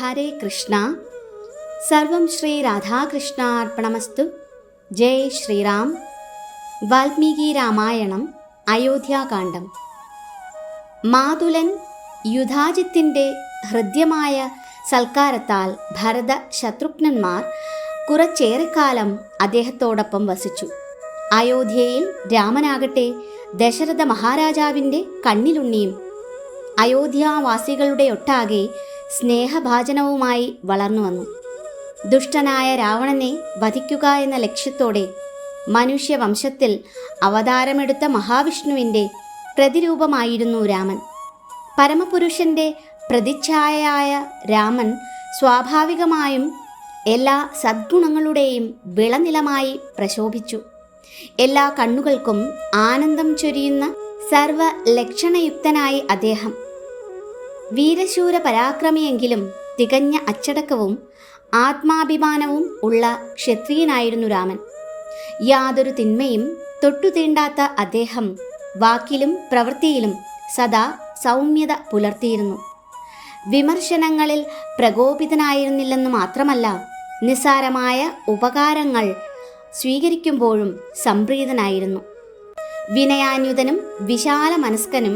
ഹരേ കൃഷ്ണ. സർവം ശ്രീ രാധാകൃഷ്ണാർപ്പണമസ്തു. ജയ് ശ്രീറാം. വാൽമീകി രാമായണം അയോധ്യാകാന്ഡം. മാതുലൻ യുധാജിത്തിൻ്റെ ഹൃദ്യമായ സൽക്കാരത്താൽ ഭരത ശത്രുഘ്നന്മാർ കുറച്ചേറെക്കാലം അദ്ദേഹത്തോടൊപ്പം വസിച്ചു. അയോധ്യയിൽ രാമനാകട്ടെ ദശരഥ മഹാരാജാവിൻ്റെ കണ്ണിലുണ്ണിയും അയോധ്യാവാസികളുടെ ഒട്ടാകെ സ്നേഹഭാജനവുമായി വളർന്നു വന്നു. ദുഷ്ടനായ രാവണനെ വധിക്കുക എന്ന ലക്ഷ്യത്തോടെ മനുഷ്യവംശത്തിൽ അവതാരമെടുത്ത മഹാവിഷ്ണുവിൻ്റെ പ്രതിരൂപമായിരുന്നു രാമൻ. പരമപുരുഷൻ്റെ പ്രതിച്ഛായയായ രാമൻ സ്വാഭാവികമായും എല്ലാ സദ്ഗുണങ്ങളുടെയും വിളനിലമായി പ്രശോഭിച്ചു. എല്ലാ കണ്ണുകൾക്കും ആനന്ദം ചൊരിയുന്ന സർവലക്ഷണയുക്തനായി അദ്ദേഹം. വീരശൂര പരാക്രമിയെങ്കിലും തികഞ്ഞ അച്ചടക്കവും ആത്മാഭിമാനവും ഉള്ള ക്ഷത്രിയനായിരുന്നു രാമൻ. യാതൊരു തിന്മയും തൊട്ടുതീണ്ടാത്ത അദ്ദേഹം വാക്കിലും പ്രവൃത്തിയിലും സദാ സൗമ്യത പുലർത്തിയിരുന്നു. വിമർശനങ്ങളിൽ പ്രകോപിതനായിരുന്നില്ലെന്ന് മാത്രമല്ല, നിസ്സാരമായ ഉപകാരങ്ങൾ സ്വീകരിക്കുമ്പോഴും സംപ്രീതനായിരുന്നു. വിനയാന്യുതനും വിശാല മനസ്കനും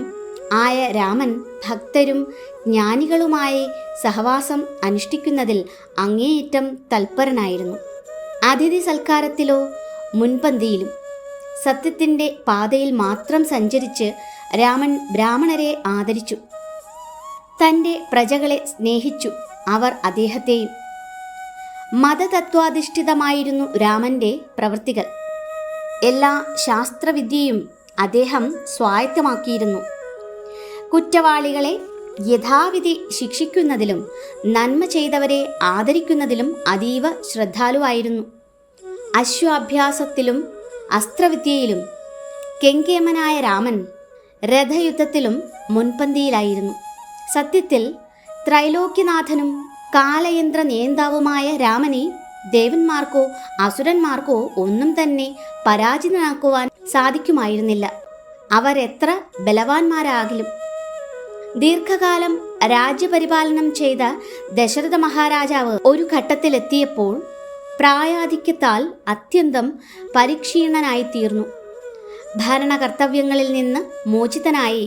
ആയ രാമൻ ഭക്തരും ജ്ഞാനികളുമായി സഹവാസം അനുഷ്ഠിക്കുന്നതിൽ അങ്ങേയറ്റം തൽപരനായിരുന്നു. അതിഥി സൽക്കാരത്തിലോ മുൻപന്തിയിലും സത്യത്തിൻ്റെ പാതയിൽ മാത്രം സഞ്ചരിച്ച് രാമൻ ബ്രാഹ്മണരെ ആദരിച്ചു. തൻ്റെ പ്രജകളെ സ്നേഹിച്ചു. അവർ അദ്ദേഹത്തെയും. മതതത്വാധിഷ്ഠിതമായിരുന്നു രാമൻ്റെ പ്രവൃത്തികൾ. എല്ലാ ശാസ്ത്രവിദ്യയും അദ്ദേഹം സ്വായത്തമാക്കിയിരുന്നു. കുറ്റവാളികളെ യഥാവിധി ശിക്ഷിക്കുന്നതിലും നന്മ ചെയ്തവരെ ആദരിക്കുന്നതിലും അതീവ ശ്രദ്ധാലുവായിരുന്നു. അശ്വാഭ്യാസത്തിലും അസ്ത്രവിദ്യയിലും കെങ്കേമനായ രാമൻ രഥയുദ്ധത്തിലും മുൻപന്തിയിലായിരുന്നു. സത്യത്തിൽ ത്രൈലോക്യനാഥനും കാലയന്ത്ര നിയന്താവുമായ രാമനെ ദേവന്മാർക്കോ അസുരന്മാർക്കോ ഒന്നും തന്നെ പരാജിതനാക്കുവാൻ സാധിക്കുമായിരുന്നില്ല, അവരെത്ര ബലവാന്മാരാകിലും. ദീർഘകാലം രാജ്യപരിപാലനം ചെയ്ത ദശരഥ മഹാരാജാവ് ഒരു ഘട്ടത്തിലെത്തിയപ്പോൾ പ്രായാധിക്യത്താൽ അത്യന്തം പരിക്ഷീണനായിത്തീർന്നു. ഭരണകർത്തവ്യങ്ങളിൽ നിന്ന് മോചിതനായി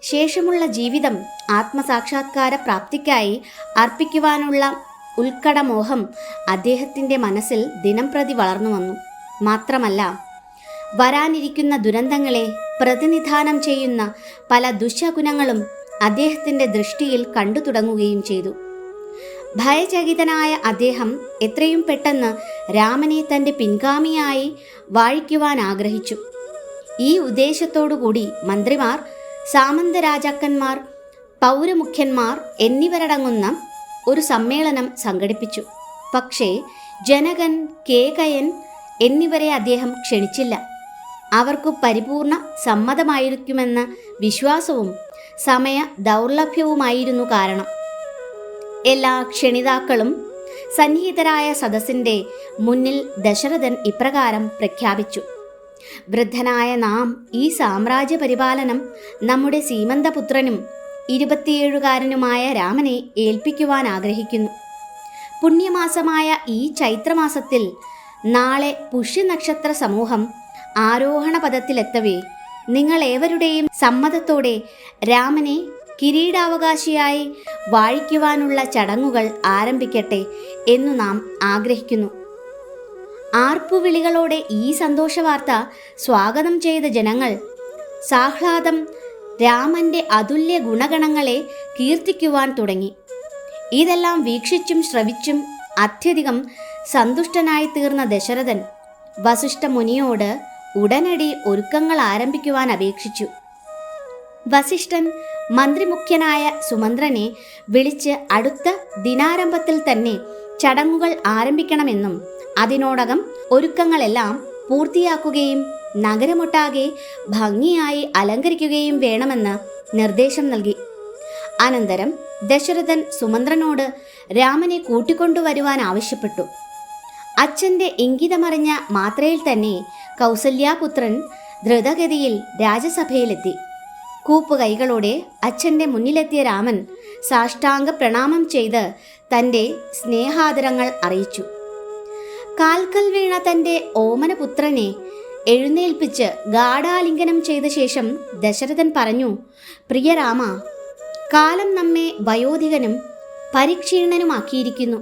ശേഷമുള്ള ജീവിതം ആത്മസാക്ഷാത്കാര പ്രാപ്തിക്കായി അർപ്പിക്കുവാനുള്ള ഉത്കടമോഹം അദ്ദേഹത്തിൻ്റെ മനസ്സിൽ ദിനംപ്രതി വളർന്നു വന്നു. മാത്രമല്ല, വരാനിരിക്കുന്ന ദുരന്തങ്ങളെ പ്രതിനിധാനം ചെയ്യുന്ന പല ദുശകുനങ്ങളും അദ്ദേഹത്തിൻ്റെ ദൃഷ്ടിയിൽ കണ്ടു തുടങ്ങുകയും ചെയ്തു. ഭയചകിതനായ അദ്ദേഹം എത്രയും പെട്ടെന്ന് രാമനെ തൻ്റെ പിൻഗാമിയായി വാഴിക്കുവാൻ ആഗ്രഹിച്ചു. ഈ ഉദ്ദേശത്തോടുകൂടി മന്ത്രിമാർ, സാമന്ത രാജാക്കന്മാർ, പൗരമുഖ്യന്മാർ എന്നിവരടങ്ങുന്ന ഒരു സമ്മേളനം സംഘടിപ്പിച്ചു. പക്ഷേ ജനകൻ, കേകയൻ എന്നിവരെ അദ്ദേഹം ക്ഷണിച്ചില്ല. അവർക്കു പരിപൂർണ സമ്മതമായിരിക്കുമെന്ന വിശ്വാസവും സമയ ദൗർലഭ്യവുമായിരുന്നു കാരണം. എല്ലാ ക്ഷണിതാക്കളും സന്നിഹിതരായ സദസ്സിൻ്റെ മുന്നിൽ ദശരഥൻ ഇപ്രകാരം പ്രഖ്യാപിച്ചു: വൃദ്ധനായ നാം ഈ സാമ്രാജ്യ പരിപാലനം നമ്മുടെ സീമന്തപുത്രനും 27കാരനുമായ രാമനെ ഏൽപ്പിക്കുവാൻ ആഗ്രഹിക്കുന്നു. പുണ്യമാസമായ ഈ ചൈത്രമാസത്തിൽ നാളെ പുഷ്യനക്ഷത്ര സമൂഹം ആരോഹണപഥത്തിലെത്തവേ നിങ്ങളേവരുടെയും സമ്മതത്തോടെ രാമനെ കിരീടാവകാശിയായി വാഴിക്കുവാനുള്ള ചടങ്ങുകൾ ആരംഭിക്കട്ടെ എന്നു നാം ആഗ്രഹിക്കുന്നു. ആർപ്പുവിളികളോടെ ഈ സന്തോഷവാർത്ത സ്വാഗതം ചെയ്ത ജനങ്ങൾ സാഹ്ലാദം രാമൻ്റെ അതുല്യ ഗുണഗണങ്ങളെ കീർത്തിക്കുവാൻ തുടങ്ങി. ഇതെല്ലാം വീക്ഷിച്ചും ശ്രവിച്ചും അത്യധികം സന്തുഷ്ടനായി തീർന്ന ദശരഥൻ വസിഷ്ഠ മുനിയോട് ഉടനടി ഒരുക്കങ്ങൾ ആരംഭിക്കുവാൻ അപേക്ഷിച്ചു. വസിഷ്ഠൻ മന്ത്രിമുഖ്യനായ സുമന്ത്രനെ വിളിച്ച് അടുത്ത ദിനാരംഭത്തിൽ തന്നെ ചടങ്ങുകൾ ആരംഭിക്കണമെന്നും അതിനോടകം ഒരുക്കങ്ങളെല്ലാം പൂർത്തിയാക്കുകയും നഗരമൊട്ടാകെ ഭംഗിയായി അലങ്കരിക്കുകയും വേണമെന്ന് നിർദ്ദേശം നൽകി. അനന്തരം ദശരഥൻ സുമന്ത്രനോട് രാമനെ കൂട്ടിക്കൊണ്ടുവരുവാൻ ആവശ്യപ്പെട്ടു. അച്ഛൻ്റെ ഇംഗിതമറിഞ്ഞ മാത്രയിൽ തന്നെ കൗസല്യാപുത്രൻ ദ്രുതഗതിയിൽ രാജസഭയിലെത്തി. കൂപ്പുകൈകളോടെ അച്ഛൻ്റെ മുന്നിലെത്തിയ രാമൻ സാഷ്ടാംഗ പ്രണാമം ചെയ്ത് തൻ്റെ സ്നേഹാദരങ്ങൾ അറിയിച്ചു. കാൽക്കൽ വീണ തൻ്റെ ഓമനപുത്രനെ എഴുന്നേൽപ്പിച്ച് ഗാഢാലിംഗനം ചെയ്ത ശേഷം ദശരഥൻ പറഞ്ഞു, പ്രിയ രാമ, കാലം നമ്മെ വയോധികനും പരിക്ഷീണനുമാക്കിയിരിക്കുന്നു.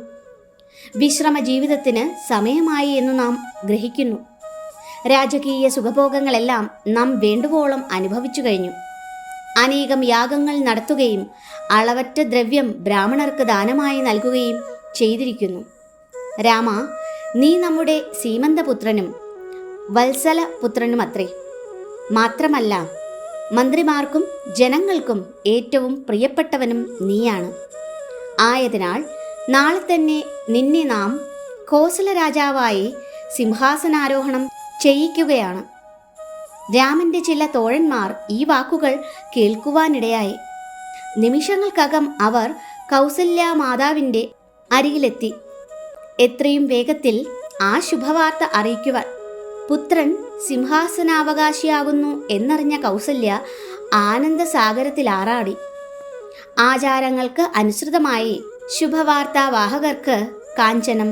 വിശ്രമ ജീവിതത്തിന് സമയമായി എന്ന് നാം ഗ്രഹിക്കുന്നു. രാജകീയ സുഖഭോഗങ്ങളെല്ലാം നാം വേണ്ടുവോളം അനുഭവിച്ചു കഴിഞ്ഞു. അനേകം യാഗങ്ങൾ നടത്തുകയും അളവറ്റ ദ്രവ്യം ബ്രാഹ്മണർക്ക് ദാനമായി നൽകുകയും ചെയ്തിരിക്കുന്നു. രാമ, നീ നമ്മുടെ സീമന്തപുത്രനും വത്സലപുത്രനുമത്രേ. മാത്രമല്ല, മന്ത്രിമാർക്കും ജനങ്ങൾക്കും ഏറ്റവും പ്രിയപ്പെട്ടവനും നീയാണ്. ആയതിനാൽ നാളെ തന്നെ നിന്നെ നാം കോസല രാജാവായി സിംഹാസനാരോഹണം ചെയ്യിക്കുകയാണ്. രാമന്റെ ചില തോഴന്മാർ ഈ വാക്കുകൾ കേൾക്കുവാനിടയായി. നിമിഷങ്ങൾക്കകം അവർ കൗസല്യ മാതാവിൻ്റെ അരികിലെത്തി. എത്രയും വേഗത്തിൽ ആ ശുഭവാർത്ത അറിയിക്കുവാൻ. പുത്രൻ സിംഹാസനാവകാശിയാകുന്നു എന്നറിഞ്ഞ കൗസല്യ ആനന്ദസാഗരത്തിലാറാടി. ആചാരങ്ങൾക്ക് അനുസൃതമായി ശുഭവാർത്താവാഹകർക്ക് കാഞ്ചനം,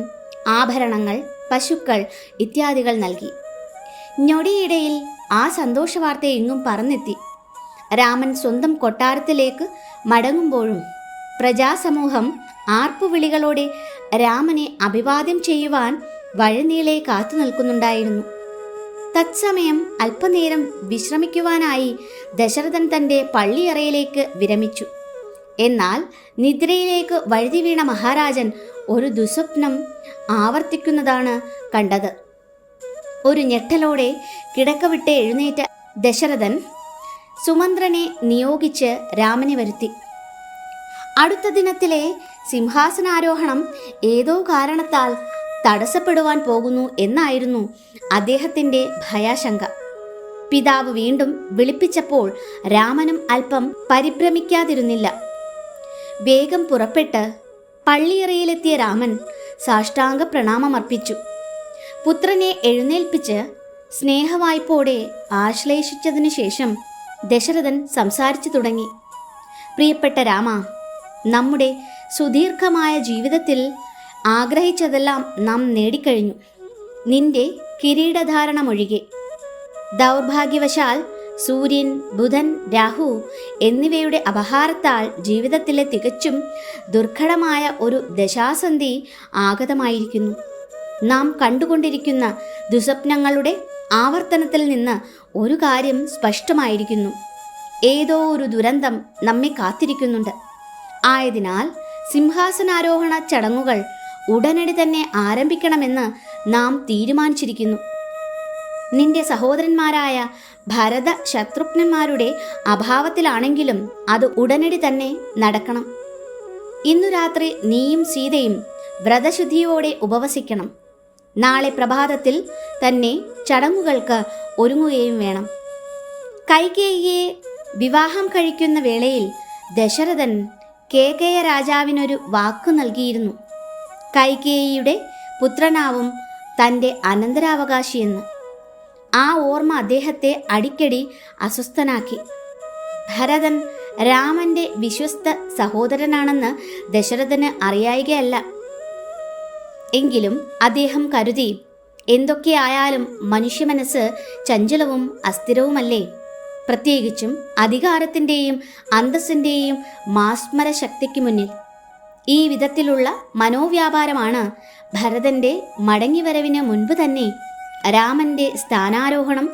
ആഭരണങ്ങൾ, പശുക്കൾ ഇത്യാദികൾ നൽകി. ഞൊടിയിടയിൽ ആ സന്തോഷവാർത്ത എങ്ങും പറന്നെത്തി. രാമൻ സ്വന്തം കൊട്ടാരത്തിലേക്ക് മടങ്ങുമ്പോഴും പ്രജാസമൂഹം ആർപ്പുവിളികളോടെ രാമനെ അഭിവാദ്യം ചെയ്യുവാൻ വഴിനീളെ കാത്തു നിൽക്കുന്നുണ്ടായിരുന്നു. തത്സമയം അല്പനേരം വിശ്രമിക്കുവാനായി ദശരഥൻ തൻ്റെ പള്ളിയറയിലേക്ക് വിരമിച്ചു. എന്നാൽ നിദ്രയിലേക്ക് വഴുതി വീണ മഹാരാജൻ ഒരു ദുസ്വപ്നം ആവർത്തിക്കുന്നതാണ് കണ്ടത്. ഒരു ഞെട്ടലോടെ കിടക്ക വിട്ട് എഴുന്നേറ്റ ദശരഥൻ സുമന്ത്രനെ നിയോഗിച്ച് രാമനെ വരുത്തി. അടുത്ത ദിനത്തിലെ സിംഹാസനാരോഹണം ഏതോ കാരണത്താൽ തടസ്സപ്പെടുവാൻ പോകുന്നു എന്നായിരുന്നു അദ്ദേഹത്തിൻ്റെ ഭയാശങ്ക. പിതാവ് വീണ്ടും വിളിപ്പിച്ചപ്പോൾ രാമനും അല്പം പരിഭ്രമിക്കാതിരുന്നില്ല. വേഗം പുറപ്പെട്ട് പള്ളിയറയിലെത്തിയ രാമൻ സാഷ്ടാംഗ പ്രണാമമർപ്പിച്ചു. പുത്രനെ എഴുന്നേൽപ്പിച്ച് സ്നേഹവായ്പോടെ ആശ്ലേഷിച്ചതിനു ശേഷം ദശരഥൻ സംസാരിച്ചു തുടങ്ങി. പ്രിയപ്പെട്ട രാമ, നമ്മുടെ സുദീർഘമായ ജീവിതത്തിൽ ആഗ്രഹിച്ചതെല്ലാം നാം നേടിക്കഴിഞ്ഞു, നിന്റെ കിരീടധാരണമൊഴികെ. ദൗർഭാഗ്യവശാൽ സൂര്യൻ, ബുധൻ, രാഹു എന്നിവയുടെ അപഹാരത്താൽ ജീവിതത്തിലെ തികച്ചും ദുർഘടമായ ഒരു ദശാസന്ധി ആഗതമായിരിക്കുന്നു. നാം കണ്ടുകൊണ്ടിരിക്കുന്ന ദുസ്വപ്നങ്ങളുടെ ആവർത്തനത്തിൽ നിന്ന് ഒരു കാര്യം സ്പഷ്ടമായിരിക്കുന്നു: ഏതോ ഒരു ദുരന്തം നമ്മെ കാത്തിരിക്കുന്നുണ്ട്. ആയതിനാൽ സിംഹാസനാരോഹണ ചടങ്ങുകൾ ഉടനടി തന്നെ ആരംഭിക്കണമെന്ന് നാം തീരുമാനിച്ചിരിക്കുന്നു. നിന്റെ സഹോദരന്മാരായ ഭരത ശത്രുഘ്നന്മാരുടെ അഭാവത്തിലാണെങ്കിലും അത് ഉടനടി തന്നെ നടക്കണം. ഇന്നു രാത്രി നീയും സീതയും വ്രതശുദ്ധിയോടെ ഉപവസിക്കണം. നാളെ പ്രഭാതത്തിൽ തന്നെ ചടങ്ങുകൾക്ക് ഒരുങ്ങുകയും വേണം. കൈകേയിയെ വിവാഹം കഴിക്കുന്ന വേളയിൽ ദശരഥൻ കേകയ രാജാവിനൊരു വാക്കു നൽകിയിരുന്നു: കൈകേയിയുടെ പുത്രനാവും തൻ്റെ അനന്തരാവകാശിയെന്ന്. ആ ഓർമ്മ അദ്ദേഹത്തെ അടിക്കടി അസ്വസ്ഥനാക്കി. ഭരതൻ രാമൻ്റെ വിശ്വസ്ത സഹോദരനാണെന്ന് ദശരഥന് അറിയായികയല്ല. എങ്കിലും അദ്ദേഹം കരുതി, എന്തൊക്കെയായാലും മനുഷ്യമനസ്സ് ചഞ്ചലവും അസ്ഥിരവുമല്ലേ, പ്രത്യേകിച്ചും അധികാരത്തിൻ്റെയും അന്തസ്സിൻ്റെയും മാസ്മര ശക്തിക്ക് മുന്നിൽ. ഈ വിധത്തിലുള്ള മനോവ്യാപാരമാണ് ഭരതൻ്റെ മടങ്ങിവരവിന് മുൻപ് തന്നെ രാമൻ്റെ സ്ഥാനാരോഹണം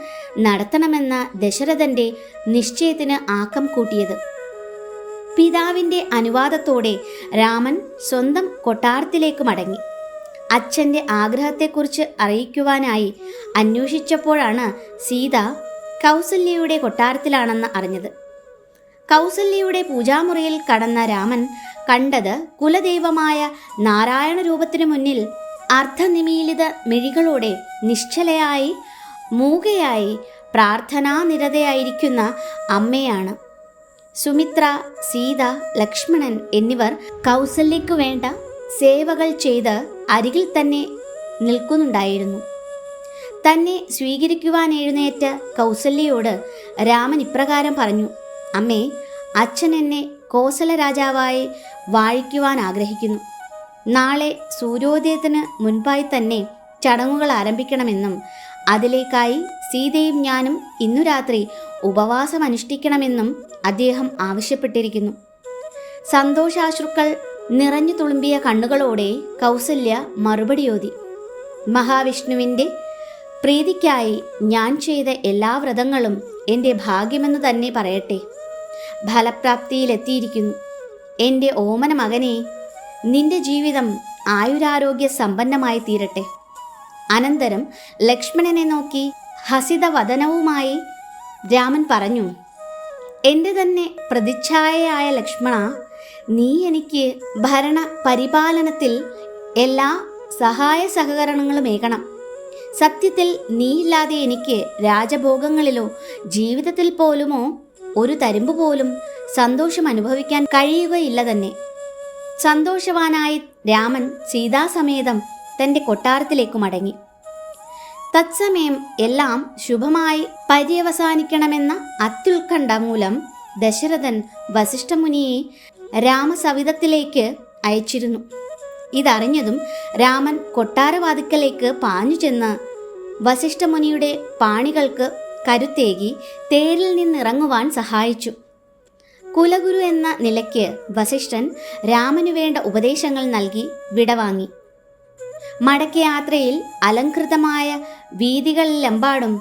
നടത്തണമെന്ന ദശരഥൻ്റെ നിശ്ചയത്തിന് ആക്കം കൂട്ടിയത്. പിതാവിൻ്റെ അനുവാദത്തോടെ രാമൻ സ്വന്തം കൊട്ടാരത്തിലേക്ക് മടങ്ങി. അച്ഛൻ്റെ ആഗ്രഹത്തെക്കുറിച്ച് അറിയിക്കുവാനായി അന്വേഷിച്ചപ്പോഴാണ് സീത കൗസല്യയുടെ കൊട്ടാരത്തിലാണെന്ന് അറിഞ്ഞത്. കൗസല്യയുടെ പൂജാമുറിയിൽ കടന്ന രാമൻ കണ്ടത് കുലദൈവമായ നാരായണ രൂപത്തിനു മുന്നിൽ അർദ്ധനിമീലിത മിഴികളോടെ നിശ്ചലയായി മൂകയായി പ്രാർത്ഥനാനിരതയായിരിക്കുന്ന അമ്മയാണ്. സുമിത്ര, സീത, ലക്ഷ്മണൻ എന്നിവർ കൗസല്യയ്ക്കു വേണ്ട സേവകൾ ചെയ്ത് അരികിൽ തന്നെ നിൽക്കുന്നുണ്ടായിരുന്നു. തന്നെ സ്വീകരിക്കുവാൻ എഴുന്നേറ്റ കൗസല്യയോട് രാമൻ ഇപ്രകാരം പറഞ്ഞു: അമ്മേ, അച്ഛൻ എന്നെ കോസല രാജാവായി വാഴിക്കുവാൻ ആഗ്രഹിക്കുന്നു. നാളെ സൂര്യോദയത്തിന് മുൻപായി തന്നെ ചടങ്ങുകൾ ആരംഭിക്കണമെന്നും അതിലേക്കായി സീതയും ഞാനും ഇന്നു രാത്രി ഉപവാസം അനുഷ്ഠിക്കണമെന്നും അദ്ദേഹം ആവശ്യപ്പെട്ടിരിക്കുന്നു. സന്തോഷാശ്രുക്കൾ നിറഞ്ഞു തുളുമ്പിയ കണ്ണുകളോടെ കൗസല്യ മറുപടിയോതി. മഹാവിഷ്ണുവിൻ്റെ പ്രീതിക്കായി ഞാൻ ചെയ്ത എല്ലാ വ്രതങ്ങളും എൻ്റെ ഭാഗ്യമെന്നു തന്നെ പറയട്ടെ. ഫലപ്രാപ്തിയിലെത്തിയിരിക്കുന്നു. എൻ്റെ ഓമന മകനെ, നിന്റെ ജീവിതം ആയുരാരോഗ്യ സമ്പന്നമായി തീരട്ടെ. അനന്തരം ലക്ഷ്മണനെ നോക്കി ഹസിതവദനവുമായി രാമൻ പറഞ്ഞു, എൻ്റെ തന്നെ പ്രതിച്ഛായയായ ലക്ഷ്മണ, നീ എനിക്ക് ഭരണ പരിപാലനത്തിൽ എല്ലാ സഹായ സഹകരണങ്ങളുമേകണം. സത്യത്തിൽ നീയില്ലാതെ എനിക്ക് രാജഭോഗങ്ങളിലോ ജീവിതത്തിൽ പോലുമോ ഒരു തരിമ്പ് പോലും സന്തോഷം അനുഭവിക്കാൻ കഴിയുകയില്ല തന്നെ. സന്തോഷവാനായി രാമൻ സീതാസമേതം തൻ്റെ കൊട്ടാരത്തിലേക്ക് മടങ്ങി. തത്സമയം എല്ലാം ശുഭമായി പര്യവസാനിക്കണമെന്ന അത്യുത്കണ്ഠ മൂലം ദശരഥൻ വസിഷ്ഠമുനിയെ രാമസവിധത്തിലേക്ക് അയച്ചിരുന്നു. ഇതറിഞ്ഞതും രാമൻ കൊട്ടാരവാതിക്കലേക്ക് പാഞ്ഞു ചെന്ന് വസിഷ്ഠമുനിയുടെ പാണികൾക്ക് കരുത്തേകി തേരിൽ നിന്നിറങ്ങുവാൻ സഹായിച്ചു. കുലഗുരു എന്ന നിലയ്ക്ക് വസിഷ്ഠൻ രാമനു വേണ്ട ഉപദേശങ്ങൾ നൽകി വിടവാങ്ങി. മടക്കയാത്രയിൽ അലങ്കൃതമായ വീഥികളിലെമ്പാടും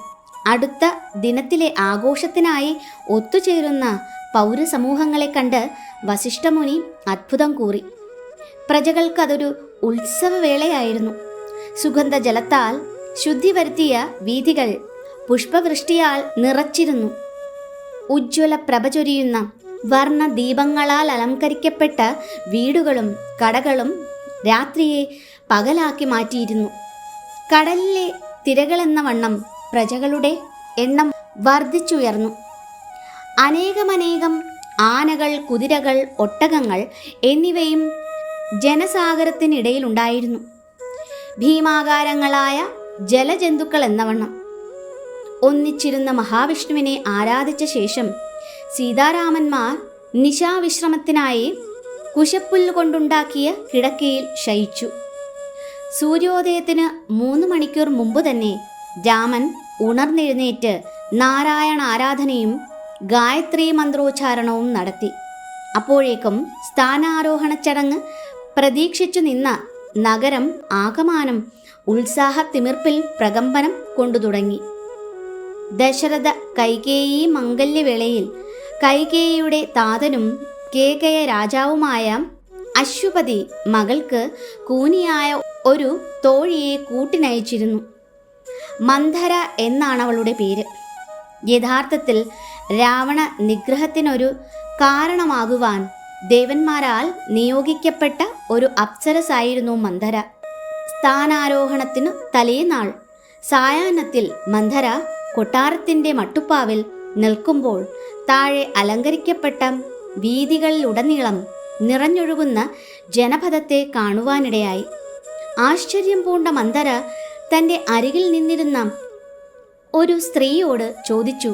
അടുത്ത ദിനത്തിലെ ആഘോഷത്തിനായി ഒത്തുചേരുന്ന പൗരസമൂഹങ്ങളെ കണ്ട് വസിഷ്ഠമുനി അത്ഭുതം കൂറി. പ്രജകൾക്കതൊരു ഉത്സവവേളയായിരുന്നു. സുഗന്ധജലത്താൽ ശുദ്ധി വരുത്തിയ വീഥികൾ പുഷ്പവൃഷ്ടിയാൽ നിറച്ചിരുന്നു. ഉജ്ജ്വല പ്രഭ ചൊരിയുന്ന വർണ്ണദീപങ്ങളാൽ അലങ്കരിക്കപ്പെട്ട വീടുകളും കടകളും രാത്രിയെ പകലാക്കി മാറ്റിയിരുന്നു. കടലിലെ തിരകളെന്ന വണ്ണം പ്രജകളുടെ എണ്ണം വർദ്ധിച്ചുയർന്നു. അനേകമനേകം ആനകൾ, കുതിരകൾ, ഒട്ടകങ്ങൾ എന്നിവയും ജനസാഗരത്തിനിടയിലുണ്ടായിരുന്നു. ഭീമാകാരങ്ങളായ ജലജന്തുക്കൾ എന്നവണ്ണം. ഒന്നിച്ചിരുന്ന മഹാവിഷ്ണുവിനെ ആരാധിച്ച ശേഷം സീതാരാമന്മാർ നിശാവിശ്രമത്തിനായി കുശപ്പുല്ല് കൊണ്ടുണ്ടാക്കിയ കിടക്കയിൽ ശയിച്ചു. സൂര്യോദയത്തിന് 3 മണിക്കൂർ മുമ്പ് തന്നെ രാമൻ ഉണർന്നെഴുന്നേറ്റ് നാരായണ ആരാധനയും ഗായത്രി മന്ത്രോച്ചാരണവും നടത്തി. അപ്പോഴേക്കും സ്ഥാനാരോഹണ ചടങ്ങ് പ്രതീക്ഷിച്ചു നിന്ന നഗരം ആകമാനം ഉത്സാഹത്തിമിർപ്പിൽ പ്രകമ്പനം കൊണ്ടു തുടങ്ങി. ദശരഥ കൈകേയി മംഗല്യവേളയിൽ കൈകേയിയുടെ താതനും കേകയ രാജാവുമായ അശ്വപതി മകൾക്ക് കൂനിയായ ഒരു തോഴിയെ കൂട്ടിനയച്ചിരുന്നു. മന്ധര എന്നാണ് അവളുടെ പേര്. യഥാർത്ഥത്തിൽ രാവണ നിഗ്രഹത്തിനൊരു കാരണമാകുവാൻ ദേവന്മാരാൽ നിയോഗിക്കപ്പെട്ട ഒരു അപ്സരസായിരുന്നു മന്ധര. സ്ഥാനാരോഹണത്തിനു തലേനാൾ സായാഹ്നത്തിൽ മന്ധര കൊട്ടാരത്തിൻ്റെ മട്ടുപ്പാവിൽ നിൽക്കുമ്പോൾ താഴെ അലങ്കരിക്കപ്പെട്ട വീഥികളിലുടനീളം നിറഞ്ഞൊഴുകുന്ന ജനപദത്തെ കാണുവാനിടയായി. ആശ്ചര്യം പൂണ്ട മന്ധര തൻ്റെ അരികിൽ നിന്നിരുന്ന ഒരു സ്ത്രീയോട് ചോദിച്ചു,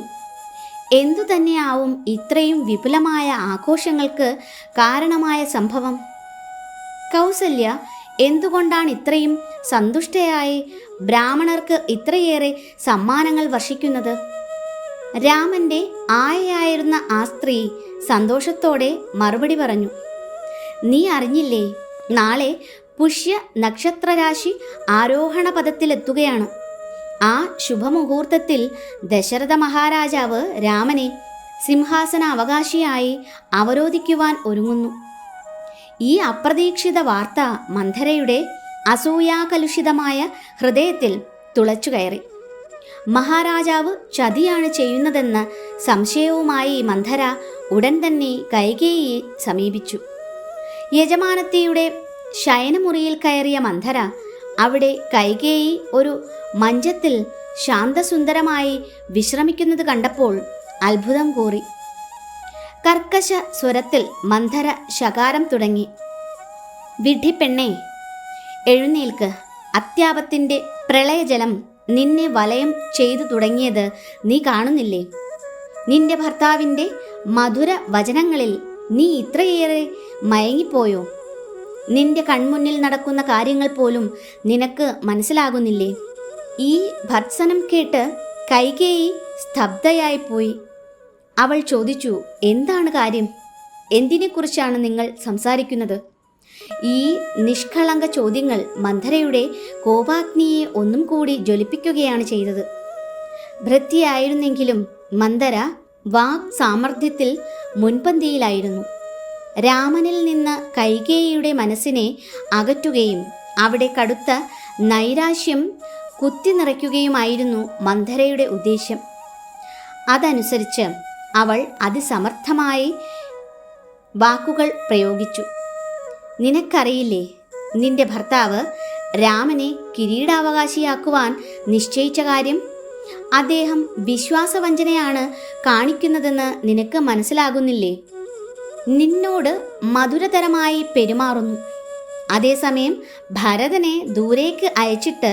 എന്തു തന്നെയാവും ഇത്രയും വിപുലമായ ആഘോഷങ്ങൾക്ക് കാരണമായ സംഭവം? കൗസല്യ എന്തുകൊണ്ടാണ് ഇത്രയും സന്തുഷ്ടയായി ബ്രാഹ്മണർക്ക് ഇത്രയേറെ സമ്മാനങ്ങൾ വർഷിക്കുന്നത്? രാമൻ്റെ ആയയായിരുന്ന ആ സ്ത്രീ സന്തോഷത്തോടെ മറുപടി പറഞ്ഞു, നീ അറിഞ്ഞില്ലേ, നാളെ പുഷ്യ നക്ഷത്രരാശി ആരോഹണ പദത്തിലെത്തുകയാണ്. ആ ശുഭമുഹൂർത്തത്തിൽ ദശരഥ മഹാരാജാവ് രാമനെ സിംഹാസന അവകാശിയായി അവരോധിക്കുവാൻ ഒരുങ്ങുന്നു. ഈ അപ്രതീക്ഷിത വാർത്ത മന്ധരയുടെ അസൂയാകലുഷിതമായ ഹൃദയത്തിൽ തുളച്ചു കയറി. മഹാരാജാവ് ചതിയാണ് ചെയ്യുന്നതെന്ന സംശയവുമായി മന്ധര ഉടൻ തന്നെ കൈകേയിയെ സമീപിച്ചു. യജമാനത്തിയുടെ ശയനമുറിയിൽ കയറിയ മന്ധര അവിടെ കൈകേയി ഒരു മഞ്ചത്തിൽ ശാന്തസുന്ദരമായി വിശ്രമിക്കുന്നത് കണ്ടപ്പോൾ അത്ഭുതം കൂറി. കർക്കശ സ്വരത്തിൽ മന്ധര ശകാരം തുടങ്ങി, വിഡ്ഢിപ്പെണ്ണേ, എഴുന്നേൽക്ക്. അത്യാപത്തിൻ്റെ പ്രളയജലം നിന്നെ വലയം ചെയ്തു തുടങ്ങിയത് നീ കാണുന്നില്ലേ? നിന്റെ ഭർത്താവിൻ്റെ മധുര വചനങ്ങളിൽ നീ ഇത്രയേറെ മയങ്ങിപ്പോയോ? നിന്റെ കൺമുന്നിൽ നടക്കുന്ന കാര്യങ്ങൾ പോലും നിനക്ക് മനസ്സിലാകുന്നില്ലേ? ഈ ഭർത്സനം കേട്ട് കൈകേയി സ്തബ്ധയായിപ്പോയി. അവൾ ചോദിച്ചു, എന്താണ് കാര്യം? എന്തിനെക്കുറിച്ചാണ് നിങ്ങൾ സംസാരിക്കുന്നത്? ഈ നിഷ്കളങ്ക ചോദ്യങ്ങൾ മന്ധരയുടെ കോപാഗ്നിയെ ഒന്നും കൂടി ജ്വലിപ്പിക്കുകയാണ് ചെയ്തത്. ഭൃത്യയായിരുന്നെങ്കിലും മന്ധര വാക് സാമർഥ്യത്തിൽ മുൻപന്തിയിലായിരുന്നു. രാമനിൽ നിന്ന് കൈകേയിയുടെ മനസ്സിനെ അകറ്റുകയും അവിടെ കടുത്ത നൈരാശ്യം കുത്തിനിറയ്ക്കുകയുമായിരുന്നു മന്ധരയുടെ ഉദ്ദേശ്യം. അതനുസരിച്ച് അവൾ അതിസമർത്ഥമായി വാക്കുകൾ പ്രയോഗിച്ചു. നിനക്കറിയില്ലേ, നിന്റെ ഭർത്താവ് രാമനെ കിരീടാവകാശിയാക്കുവാൻ നിശ്ചയിച്ച കാര്യം? അദ്ദേഹം വിശ്വാസവഞ്ചനയാണ് കാണിക്കുന്നതെന്ന് നിനക്ക് മനസ്സിലാകുന്നില്ലേ? നിന്നോട് മധുരതരമായി പെരുമാറുന്നു. അതേസമയം ഭരതനെ ദൂരേക്ക് അയച്ചിട്ട്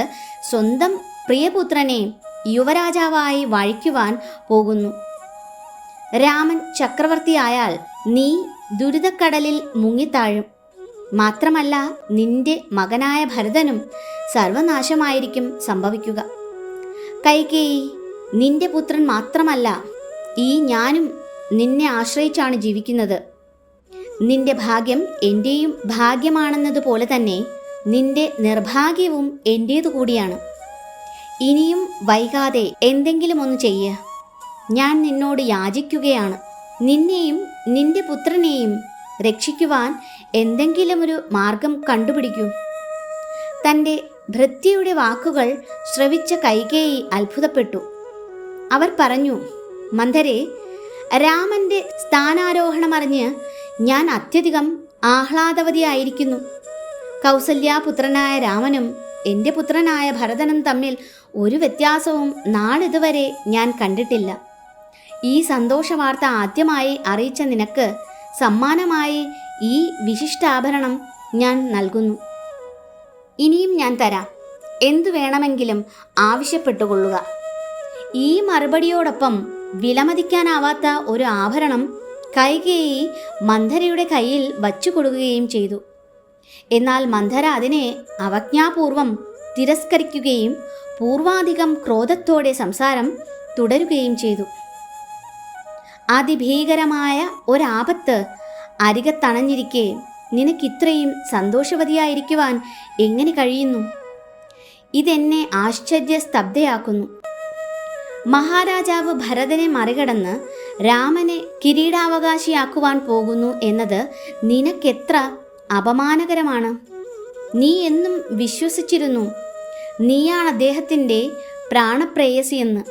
സ്വന്തം പ്രിയപുത്രനെ യുവരാജാവായി വാഴിക്കുവാൻ പോകുന്നു. രാമൻ ചക്രവർത്തിയായാൽ നീ ദുരിതക്കടലിൽ മുങ്ങിത്താഴും. മാത്രമല്ല, നിന്റെ മകനായ ഭരതനും സർവനാശമായിരിക്കും സംഭവിക്കുക. കൈകേയി, നിന്റെ പുത്രൻ മാത്രമല്ല, ഈ ഞാനും നിന്നെ ആശ്രയിച്ചാണ് ജീവിക്കുന്നത്. നിന്റെ ഭാഗ്യം എൻ്റെയും ഭാഗ്യമാണെന്നതുപോലെ തന്നെ നിന്റെ നിർഭാഗ്യവും എൻ്റേതു കൂടിയാണ്. ഇനിയും വൈകാതെ എന്തെങ്കിലും ഒന്ന് ചെയ്യുക. ഞാൻ നിന്നോട് യാചിക്കുകയാണ്. നിന്നെയും നിന്റെ പുത്രനെയും രക്ഷിക്കുവാൻ എന്തെങ്കിലുമൊരു മാർഗം കണ്ടുപിടിക്കൂ. തൻ്റെ ഭൃത്യയുടെ വാക്കുകൾ ശ്രവിച്ച കൈകേയി അത്ഭുതപ്പെട്ടു. അവർ പറഞ്ഞു, മന്ധരെ, രാമൻ്റെ സ്ഥാനാരോഹണമറിഞ്ഞ് ഞാൻ അത്യധികം ആഹ്ലാദവതിയായിരിക്കുന്നു. കൗസല്യാപുത്രനായ രാമനും എൻ്റെ പുത്രനായ ഭരതനും തമ്മിൽ ഒരു വ്യത്യാസവും നാളിതുവരെ ഞാൻ കണ്ടിട്ടില്ല. ഈ സന്തോഷവാർത്ത ആദ്യമായി അറിയിച്ച നിനക്ക് സമ്മാനമായി ഈ വിശിഷ്ടാഭരണം ഞാൻ നൽകുന്നു. ഇനിയും ഞാൻ തരാം. എന്തു വേണമെങ്കിലും ആവശ്യപ്പെട്ടുകൊള്ളുക. ഈ മറുപടിയോടൊപ്പം വിലമതിക്കാനാവാത്ത ഒരു ആഭരണം കൈകേയി മന്ധരയുടെ കയ്യിൽ വച്ചു കൊടുക്കുകയും ചെയ്തു. എന്നാൽ മന്ധര അതിനെ അവജ്ഞാപൂർവം തിരസ്കരിക്കുകയും പൂർവാധികം ക്രോധത്തോടെ സംസാരം തുടരുകയും ചെയ്തു. അതിഭീകരമായ ഒരാപത്ത് അരികത്തണഞ്ഞിരിക്കെ നിനക്കിത്രയും സന്തോഷവതിയായിരിക്കുവാൻ എങ്ങനെ കഴിയുന്നു? ഇതെന്നെ ആശ്ചര്യസ്തബ്ധയാക്കുന്നു. മഹാരാജാവ് ഭരതനെ മറികടന്ന് രാമനെ കിരീടാവകാശിയാക്കുവാൻ പോകുന്നു എന്നത് നിനക്കെത്ര അപമാനകരമാണ്. നീ എന്നും വിശ്വസിച്ചിരുന്നു നീയാണ് അദ്ദേഹത്തിൻ്റെ പ്രാണപ്രേയസിയെന്ന്.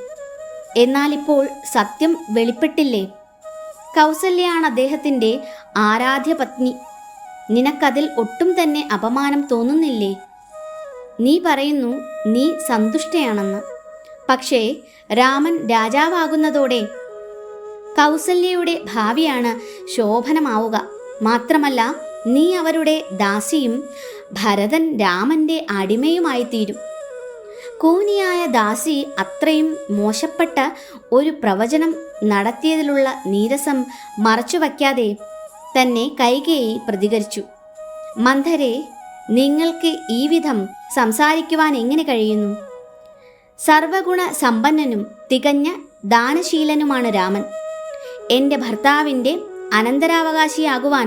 എന്നാലിപ്പോൾ സത്യം വെളിപ്പെട്ടില്ലേ? കൗസല്യയാണ് അദ്ദേഹത്തിൻ്റെ ആരാധ്യ പത്നി. നിനക്കതിൽ ഒട്ടും തന്നെ അപമാനം തോന്നുന്നില്ലേ? നീ പറയുന്നു നീ സന്തുഷ്ടയാണെന്ന്. പക്ഷേ രാമൻ രാജാവാകുന്നതോടെ കൗസല്യയുടെ ഭാവിയാണ് ശോഭനമാവുക. മാത്രമല്ല, നീ അവരുടെ ദാസിയും ഭരതൻ രാമൻ്റെ അടിമയുമായി തീരും. കൂനിയായ ദാസി അത്രയും മോശപ്പെട്ട ഒരു പ്രവചനം നടത്തിയതിലുള്ള നീരസം മറച്ചുവയ്ക്കാതെ തന്നെ കൈകേയി പ്രതികരിച്ചു. മന്ധരെ, നിങ്ങൾക്ക് ഈ വിധം സംസാരിക്കുവാൻ എങ്ങനെ കഴിയുന്നു? സർവഗുണ സമ്പന്നനും തികഞ്ഞ ദാനശീലനുമാണ് രാമൻ. എൻ്റെ ഭർത്താവിൻ്റെ അനന്തരാവകാശിയാകുവാൻ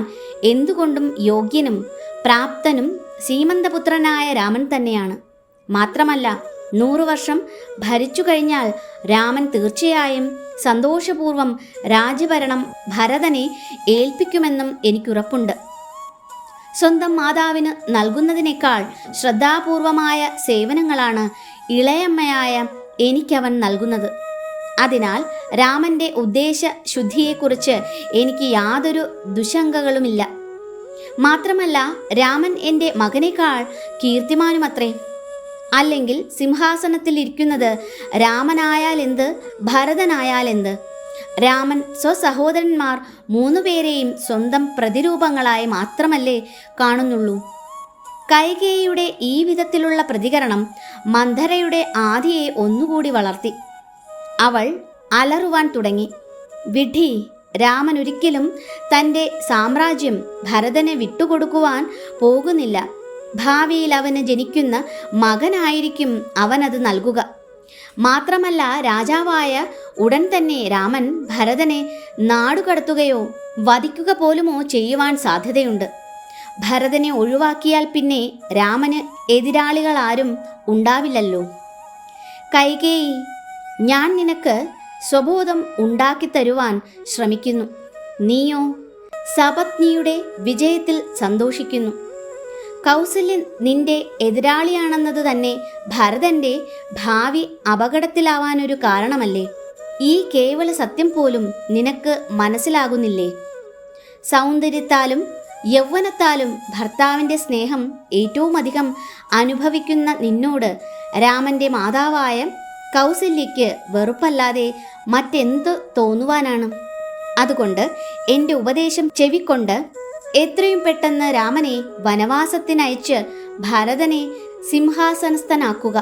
എന്തുകൊണ്ടും യോഗ്യനും പ്രാപ്തനും സീമന്തപുത്രനായ രാമൻ തന്നെയാണ്. മാത്രമല്ല, 100 വർഷം ഭരിച്ചു കഴിഞ്ഞാൽ രാമൻ തീർച്ചയായും സന്തോഷപൂർവം രാജ്യഭരണം ഭരതനെ ഏൽപ്പിക്കുമെന്നും എനിക്കുറപ്പുണ്ട്. സ്വന്തം മാതാവിന് നൽകുന്നതിനേക്കാൾ ശ്രദ്ധാപൂർവമായ സേവനങ്ങളാണ് ഇളയമ്മയായ എനിക്കവൻ നൽകുന്നത്. അതിനാൽ രാമൻ്റെ ഉദ്ദേശ ശുദ്ധിയെക്കുറിച്ച് എനിക്ക് യാതൊരു ദുശങ്കകളുമില്ല. മാത്രമല്ല, രാമൻ എൻ്റെ മകനേക്കാൾ കീർത്തിമാനുമത്രേ. അല്ലെങ്കിൽ സിംഹാസനത്തിൽ ഇരിക്കുന്നത് രാമനായാലെന്ത്, ഭരതനായാലെന്ത്? രാമൻ സ്വസഹോദരന്മാർ 3 പേരെയും സ്വന്തം പ്രതിരൂപങ്ങളായി മാത്രമല്ലേ കാണുന്നുള്ളൂ. കൈകേയിയുടെ ഈ വിധത്തിലുള്ള പ്രതികരണം മന്ധരയുടെ ആദിയെ ഒന്നുകൂടി വളർത്തി. അവൾ അലറുവാൻ തുടങ്ങി. വിഡ്ഢി, രാമൻ ഒരിക്കലും തൻ്റെ സാമ്രാജ്യം ഭരതനെ വിട്ടുകൊടുക്കുവാൻ പോകുന്നില്ല. ഭാവിയിൽ അവന് ജനിക്കുന്ന മകനായിരിക്കും അവനത് നൽകുക. മാത്രമല്ല, രാജാവായ ഉടൻ തന്നെ രാമൻ ഭരതനെ നാടുകടത്തുകയോ വധിക്കുക പോലുമോ ചെയ്യുവാൻ സാധ്യതയുണ്ട്. ഭരതനെ ഒഴിവാക്കിയാൽ പിന്നെ രാമന് എതിരാളികൾ ആരും ഉണ്ടാവില്ലല്ലോ. കൈകേയി, ഞാൻ നിനക്ക് സ്വബോധം ഉണ്ടാക്കിത്തരുവാൻ ശ്രമിക്കുന്നു. നീയോ സപത്നിയുടെ വിജയത്തിൽ സന്തോഷിക്കുന്നു. കൗസല്യൻ നിന്റെ എതിരാളിയാണെന്നത് തന്നെ ഭരതന്റെ ഭാവി അപകടത്തിലാവാനൊരു കാരണമല്ലേ? ഈ കേവല സത്യം പോലും നിനക്ക് മനസ്സിലാകുന്നില്ലേ? സൗന്ദര്യത്താലും യൗവനത്താലും ഭർത്താവിൻ്റെ സ്നേഹം ഏറ്റവും അധികം അനുഭവിക്കുന്ന നിന്നോട് രാമൻ്റെ മാതാവായ കൗസല്യയ്ക്ക് വെറുപ്പല്ലാതെ മറ്റെന്ത് തോന്നുവാനാണ്? അതുകൊണ്ട് എൻ്റെ ഉപദേശം ചെവിക്കൊണ്ട് എത്രയും പെട്ടെന്ന് രാമനെ വനവാസത്തിനയച്ച് ഭരതനെ സിംഹാസനസ്ഥനാക്കുക.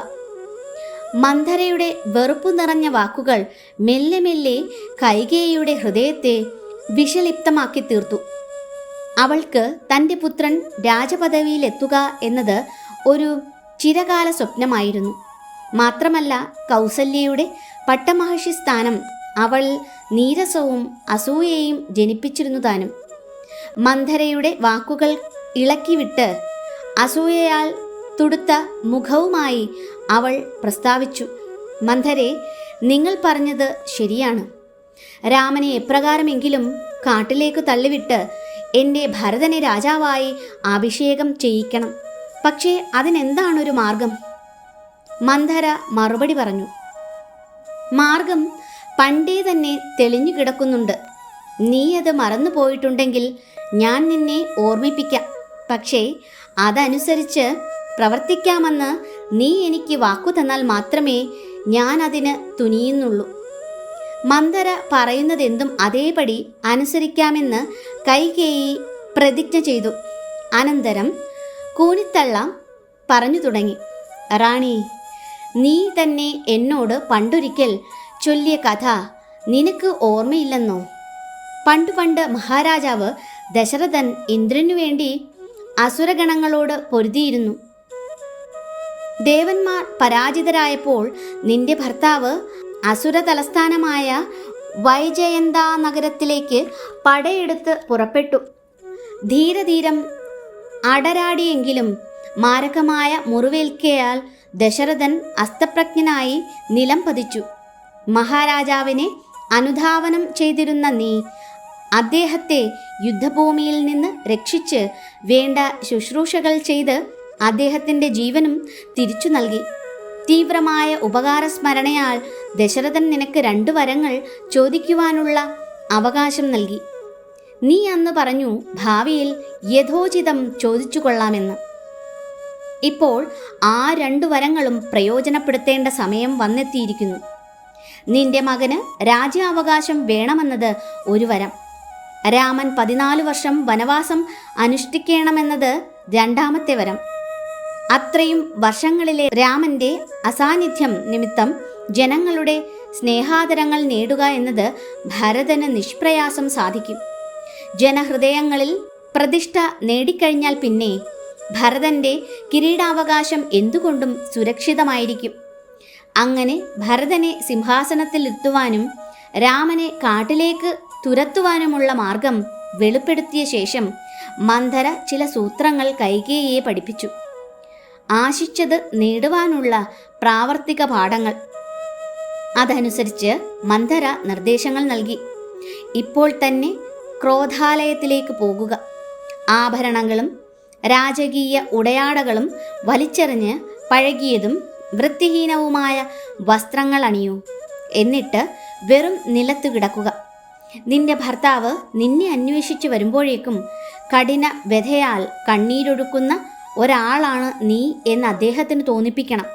മന്ധരയുടെ വെറുപ്പു നിറഞ്ഞ വാക്കുകൾ മെല്ലെ മെല്ലെ കൈകേയിയുടെ ഹൃദയത്തെ വിഷലിപ്തമാക്കി തീർത്തു. അവൾക്ക് തൻ്റെ പുത്രൻ രാജപദവിയിലെത്തുക എന്നത് ഒരു ചിരകാല സ്വപ്നമായിരുന്നു. മാത്രമല്ല, കൗസല്യയുടെ പട്ടമഹർഷി സ്ഥാനം അവൾ നീരസവും അസൂയയും ജനിപ്പിച്ചിരുന്നു താനും. മന്ധരയുടെ വാക്കുകൾ ഇളക്കിവിട്ട് അസൂയയാൽ തുടുത്ത മുഖവുമായി അവൾ പ്രസ്താവിച്ചു, മന്ധരെ, നിങ്ങൾ പറഞ്ഞത് ശരിയാണ്. രാമനെ എപ്രകാരമെങ്കിലും കാട്ടിലേക്ക് തള്ളിവിട്ട് എൻ്റെ ഭരതനെ രാജാവായി അഭിഷേകം ചെയ്യിക്കണം. പക്ഷേ അതിനെന്താണൊരു മാർഗം? മന്ധര മറുപടി പറഞ്ഞു, മാർഗം പണ്ടേ തന്നെ തെളിഞ്ഞു കിടക്കുന്നുണ്ട്. നീ അത് മറന്നു പോയിട്ടുണ്ടെങ്കിൽ ഞാൻ നിന്നെ ഓർമ്മിപ്പിക്കാം. പക്ഷേ അതനുസരിച്ച് പ്രവർത്തിക്കാമെന്ന് നീ എനിക്ക് വാക്കു തന്നാൽ മാത്രമേ ഞാൻ അതിന് തുനിയുന്നുള്ളൂ. മന്ധര പറയുന്നതെന്തും അതേപടി അനുസരിക്കാമെന്ന് കൈകേയി പ്രതിജ്ഞ ചെയ്തു. അനന്തരം കൂനിത്തള്ള പറഞ്ഞു തുടങ്ങി, റാണി, നീ തന്നെ എന്നോട് പണ്ടൊരിക്കൽ ചൊല്ലിയ കഥ നിനക്ക് ഓർമ്മയില്ലെന്നോ? പണ്ട് മഹാരാജാവ് ദശരഥൻ ഇന്ദ്രനു വേണ്ടി അസുരഗണങ്ങളോട് പൊരുതിയിരുന്നു. ദേവന്മാർ പരാജിതരായപ്പോൾ നിന്റെ ഭർത്താവ് അസുര തലസ്ഥാനമായ വൈജയന്ത നഗരത്തിലേക്ക് പടയെടുത്ത് പുറപ്പെട്ടു. ധീരധീരം അടരാടിയെങ്കിലും മാരകമായ മുറിവേൽക്കയാൽ ദശരഥൻ അസ്തപ്രജ്ഞനായി നിലം പതിച്ചു. മഹാരാജാവിനെ അനുധാവനം ചെയ്തിരുന്ന നീ അദ്ദേഹത്തെ യുദ്ധഭൂമിയിൽ നിന്ന് രക്ഷിച്ച് വേണ്ട ശുശ്രൂഷകൾ ചെയ്ത് അദ്ദേഹത്തിൻ്റെ ജീവനും തിരിച്ചു നൽകി. തീവ്രമായ ഉപകാരസ്മരണയാൽ ദശരഥൻ നിനക്ക് 2 വരങ്ങൾ ചോദിക്കുവാനുള്ള അവകാശം നൽകി. നീ അന്ന് പറഞ്ഞു ഭാവിയിൽ യഥോചിതം ചോദിച്ചു കൊള്ളാമെന്ന്. ഇപ്പോൾ ആ 2 വരങ്ങളും പ്രയോജനപ്പെടുത്തേണ്ട സമയം വന്നെത്തിയിരിക്കുന്നു. നിന്റെ മകന് രാജ്യാവകാശം വേണമെന്നത് ഒരു വരം. രാമൻ 14 വർഷം വനവാസം അനുഷ്ഠിക്കണമെന്നത് 2ാമത്തെ വരം. അത്രയും വർഷങ്ങളിലെ രാമൻ്റെ അസാന്നിധ്യം നിമിത്തം ജനങ്ങളുടെ സ്നേഹാദരങ്ങൾ നേടുക എന്നത് ഭരതന് നിഷ്പ്രയാസം സാധിക്കും. ജനഹൃദയങ്ങളിൽ പ്രതിഷ്ഠ നേടിക്കഴിഞ്ഞാൽ പിന്നെ ഭരതൻ്റെ കിരീടാവകാശം എന്തുകൊണ്ടും സുരക്ഷിതമായിരിക്കും. അങ്ങനെ ഭരതനെ സിംഹാസനത്തിലെത്തുവാനും രാമനെ കാട്ടിലേക്ക് തുരത്തുവാനുമുള്ള മാർഗം വെളിപ്പെടുത്തിയ ശേഷം മന്ധര ചില സൂത്രങ്ങൾ കൈകേയിയെ പഠിപ്പിച്ചു. ആശിച്ചത് നേടുവാനുള്ള പ്രാവർത്തിക പാഠങ്ങൾ. അതനുസരിച്ച് മന്ധര നിർദ്ദേശങ്ങൾ നൽകി. ഇപ്പോൾ തന്നെ ക്രോധാലയത്തിലേക്ക് പോകുക. ആഭരണങ്ങളും രാജകീയ ഉടയാടകളും വലിച്ചെറിഞ്ഞ് പഴകിയതും വൃത്തിഹീനവുമായ വസ്ത്രങ്ങൾ അണിയൂ. എന്നിട്ട് വെറും നിലത്ത് കിടക്കുക. നിന്റെ ഭർത്താവ് നിന്നെ അന്വേഷിച്ച് വരുമ്പോഴേക്കും കഠിന വ്യഥയാൽ കണ്ണീരൊഴുക്കുന്ന ഒരാളാണ് നീ എന്ന് അദ്ദേഹത്തിന് തോന്നിപ്പിക്കണം.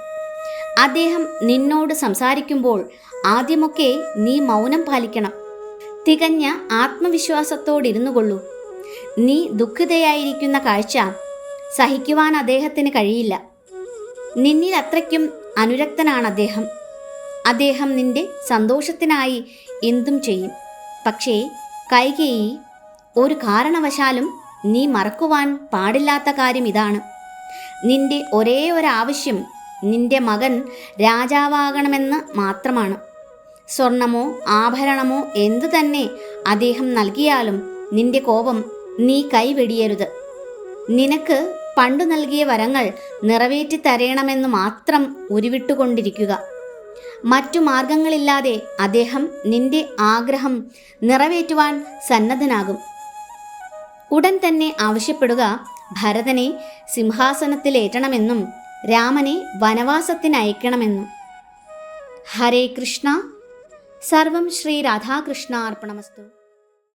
അദ്ദേഹം നിന്നോട് സംസാരിക്കുമ്പോൾ ആദ്യമൊക്കെ നീ മൗനം പാലിക്കണം. തികഞ്ഞ ആത്മവിശ്വാസത്തോടിരുന്നു കൊള്ളൂ. നീ ദുഃഖിതയായിരിക്കുന്ന കാഴ്ച സഹിക്കുവാൻ അദ്ദേഹത്തിന് കഴിയില്ല. നിന്നിൽ അത്രയ്ക്കും അനുരക്തനാണ് അദ്ദേഹം. അദ്ദേഹം നിന്റെ സന്തോഷത്തിനായി എന്തും ചെയ്യും. പക്ഷേ കൈകേയി, ഒരു കാരണവശാലും നീ മറക്കുവാൻ പാടില്ലാത്ത കാര്യം ഇതാണ്. നിന്റെ ഒരേ ഒരാവശ്യം നിന്റെ മകൻ രാജാവാകണമെന്ന് മാത്രമാണ്. സ്വർണമോ ആഭരണമോ എന്തു തന്നെ അദ്ദേഹം നൽകിയാലും നിന്റെ കോപം നീ കൈവെടിയരുത്. നിനക്ക് പണ്ടു നൽകിയ വരങ്ങൾ നിറവേറ്റി തരണമെന്ന് മാത്രം ഉരുവിട്ടുകൊണ്ടിരിക്കുക. മറ്റു മാർഗങ്ങളില്ലാതെ അദ്ദേഹം നിന്റെ ആഗ്രഹം നിറവേറ്റുവാൻ സന്നദ്ധനാകും. ഉടൻ തന്നെ ആവശ്യപ്പെടുക ഭരതനെ സിംഹാസനത്തിലേറ്റണമെന്നും രാമനെ വനവാസത്തിനയക്കണമെന്നും. ഹരേ കൃഷ്ണ. സർവം ശ്രീ രാധാകൃഷ്ണാർപ്പണമസ്തു.